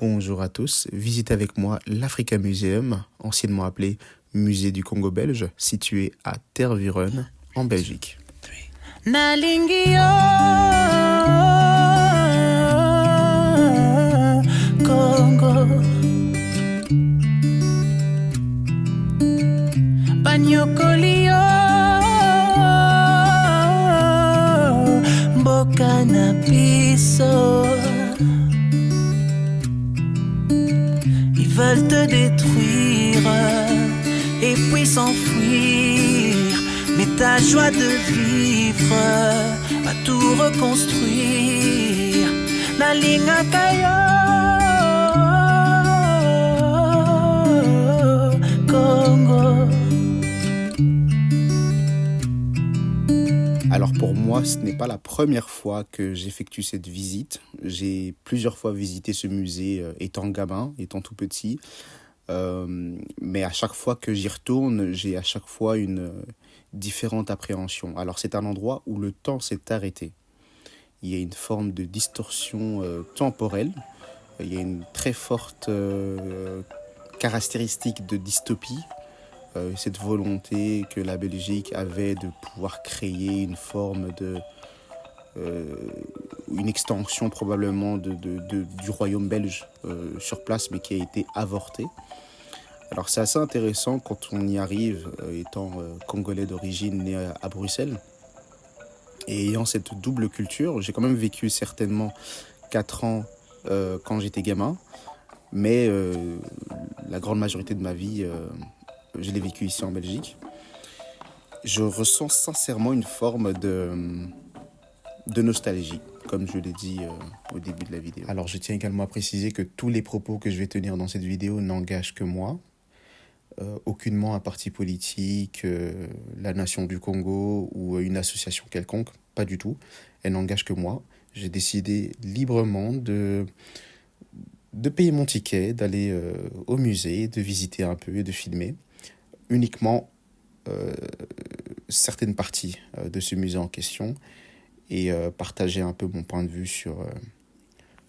Bonjour à tous, visitez avec moi l'Africa Museum, anciennement appelé Musée du Congo belge, situé à Tervuren, en Belgique. Nalingi yo Congo Banyokoli yo Mboka na biso. Ils veulent te détruire et puis s'enfuir. Mais ta joie de vivre va tout reconstruire. Nalinga kayo Congo. Alors pour moi, ce n'est pas la première fois que j'effectue cette visite. J'ai plusieurs fois visité ce musée étant gamin, étant tout petit. Mais à chaque fois que j'y retourne, j'ai à chaque fois une différente appréhension. Alors c'est un endroit où le temps s'est arrêté. Il y a une forme de distorsion temporelle. Il y a une très forte caractéristique de dystopie. Cette volonté que la Belgique avait de pouvoir créer une forme de... une extension probablement du royaume belge sur place, mais qui a été avortée. Alors c'est assez intéressant quand on y arrive, étant congolais d'origine, né à Bruxelles, et ayant cette double culture. J'ai quand même vécu certainement 4 ans quand j'étais gamin, mais la grande majorité de ma vie, je l'ai vécu ici en Belgique. Je ressens sincèrement une forme de nostalgie, comme je l'ai dit au début de la vidéo. Alors je tiens également à préciser que tous les propos que je vais tenir dans cette vidéo n'engagent que moi. Aucunement un parti politique, la nation du Congo ou une association quelconque, pas du tout. Elle n'engage que moi. J'ai décidé librement de payer mon ticket, d'aller au musée, de visiter un peu et de filmer uniquement certaines parties de ce musée en question et partager un peu mon point de vue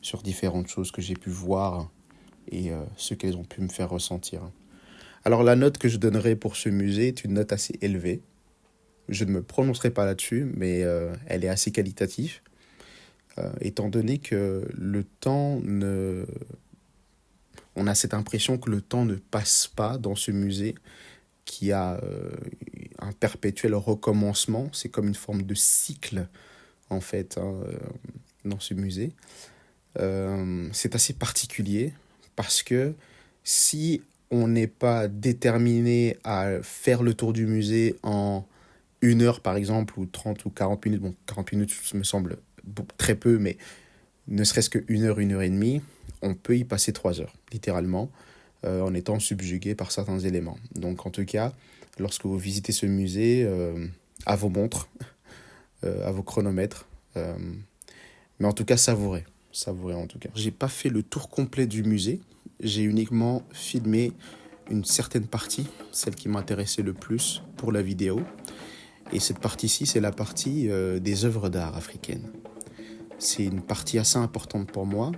sur différentes choses que j'ai pu voir et ce qu'elles ont pu me faire ressentir. Alors la note que je donnerai pour ce musée est une note assez élevée. Je ne me prononcerai pas là-dessus, mais elle est assez qualitative, étant donné que le temps ne... On a cette impression que le temps ne passe pas dans ce musée, qui a un perpétuel recommencement. C'est comme une forme de cycle, en fait, dans ce musée. C'est assez particulier, parce que si on n'est pas déterminé à faire le tour du musée en 1 heure, par exemple, ou 30 ou 40 minutes. Bon, 40 minutes me semble très peu, mais ne serait-ce que 1 heure, 1 heure et demie, on peut y passer 3 heures, littéralement, en étant subjugué par certains éléments. Donc, en tout cas, lorsque vous visitez ce musée, à vos montres, à vos chronomètres, mais en tout cas, savourez en tout cas. J'ai pas fait le tour complet du musée. J'ai uniquement filmé une certaine partie, celle qui m'intéressait le plus pour la vidéo. Et cette partie-ci, c'est la partie des œuvres d'art africaines. C'est une partie assez importante pour moi,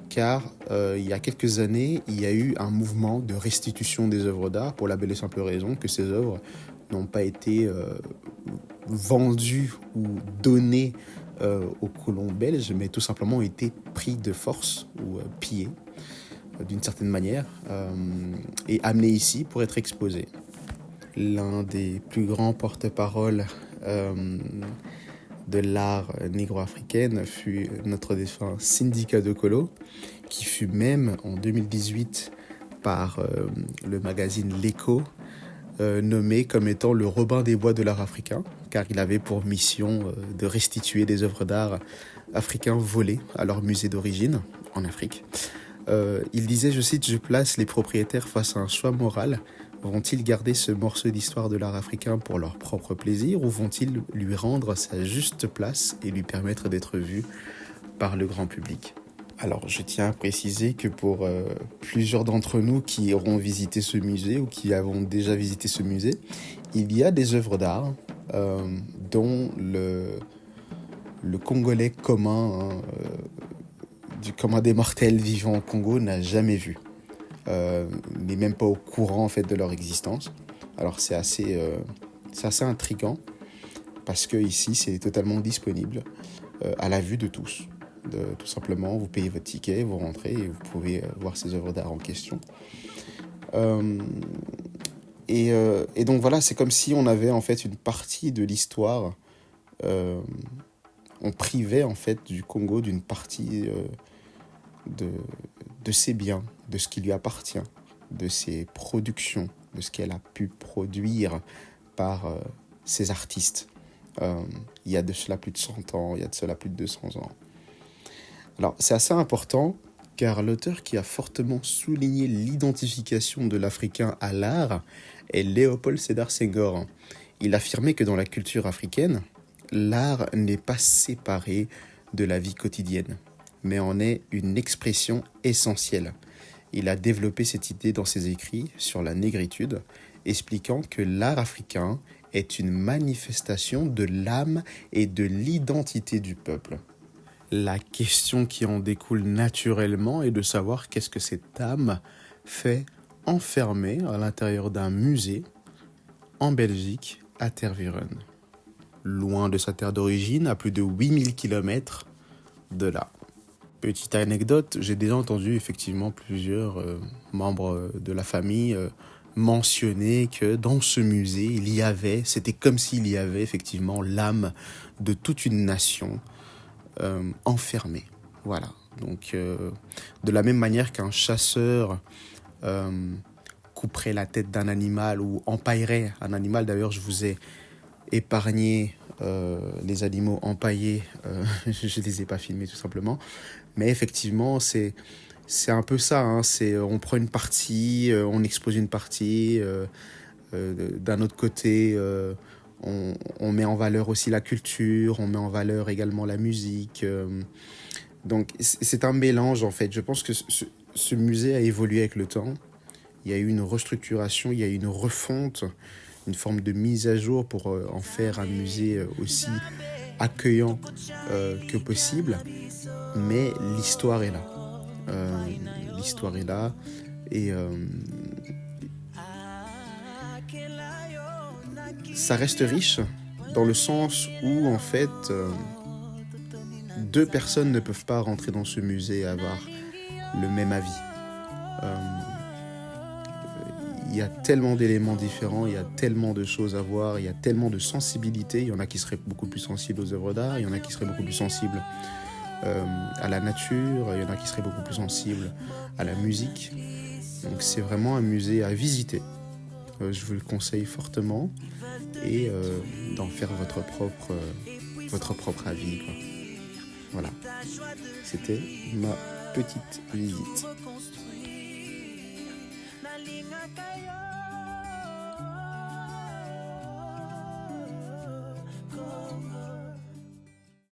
car il y a quelques années, il y a eu un mouvement de restitution des œuvres d'art, pour la belle et simple raison que ces œuvres n'ont pas été vendues ou données aux colons belges, mais tout simplement ont été pris de force ou pillés d'une certaine manière, et amené ici pour être exposé. L'un des plus grands porte-parole de l'art négro-africaine fut notre défunt Syndicat de Kolo, qui fut même en 2018 par le magazine L'Écho nommé comme étant le Robin des Bois de l'art africain, car il avait pour mission de restituer des œuvres d'art africains volées à leur musée d'origine en Afrique. Il disait, je cite, « Je place les propriétaires face à un choix moral. Vont-ils garder ce morceau d'histoire de l'art africain pour leur propre plaisir ou vont-ils lui rendre sa juste place et lui permettre d'être vu par le grand public ?» Alors, je tiens à préciser que pour plusieurs d'entre nous qui auront visité ce musée ou qui avons déjà visité ce musée, il y a des œuvres d'art dont le Congolais commun comme un des mortels vivant au Congo n'a jamais vu, mais même pas au courant en fait de leur existence. Alors c'est assez intriguant parce que ici c'est totalement disponible à la vue de tous. Tout simplement, vous payez votre ticket, vous rentrez et vous pouvez voir ces œuvres d'art en question. Et donc voilà, c'est comme si on avait en fait une partie de l'histoire. On privait en fait du Congo d'une partie de ses biens, de ce qui lui appartient, de ses productions, de ce qu'elle a pu produire par ses artistes. Il y a de cela plus de 100 ans, il y a de cela plus de 200 ans. Alors c'est assez important car l'auteur qui a fortement souligné l'identification de l'Africain à l'art est Léopold Sédar Senghor. Il affirmait que dans la culture africaine, l'art n'est pas séparé de la vie quotidienne, mais en est une expression essentielle. Il a développé cette idée dans ses écrits sur la négritude, expliquant que l'art africain est une manifestation de l'âme et de l'identité du peuple. La question qui en découle naturellement est de savoir qu'est-ce que cette âme fait enfermée à l'intérieur d'un musée en Belgique, à Tervuren. Loin de sa terre d'origine, à plus de 8000 km de là. Petite anecdote, j'ai déjà entendu effectivement plusieurs membres de la famille mentionner que dans ce musée, c'était comme s'il y avait effectivement l'âme de toute une nation enfermée. Voilà. Donc, de la même manière qu'un chasseur couperait la tête d'un animal ou empaillerait un animal, d'ailleurs, je vous ai épargné les animaux empaillés, je ne les ai pas filmés tout simplement, mais effectivement c'est un peu ça, hein. On prend une partie, on expose une partie, d'un autre côté on met en valeur aussi la culture, on met en valeur également la musique, donc c'est un mélange en fait. Je pense que ce musée a évolué avec le temps, il y a eu une restructuration, il y a eu une refonte, une forme de mise à jour pour en faire un musée aussi accueillant que possible. Mais l'histoire est là. L'histoire est là. Et ça reste riche dans le sens où, en fait, deux personnes ne peuvent pas rentrer dans ce musée et avoir le même avis. Il y a tellement d'éléments différents, il y a tellement de choses à voir, il y a tellement de sensibilité. Il y en a qui seraient beaucoup plus sensibles aux œuvres d'art, il y en a qui seraient beaucoup plus sensibles à la nature, il y en a qui seraient beaucoup plus sensibles à la musique. Donc c'est vraiment un musée à visiter. Je vous le conseille fortement et d'en faire votre propre avis, quoi. Voilà, c'était ma petite visite.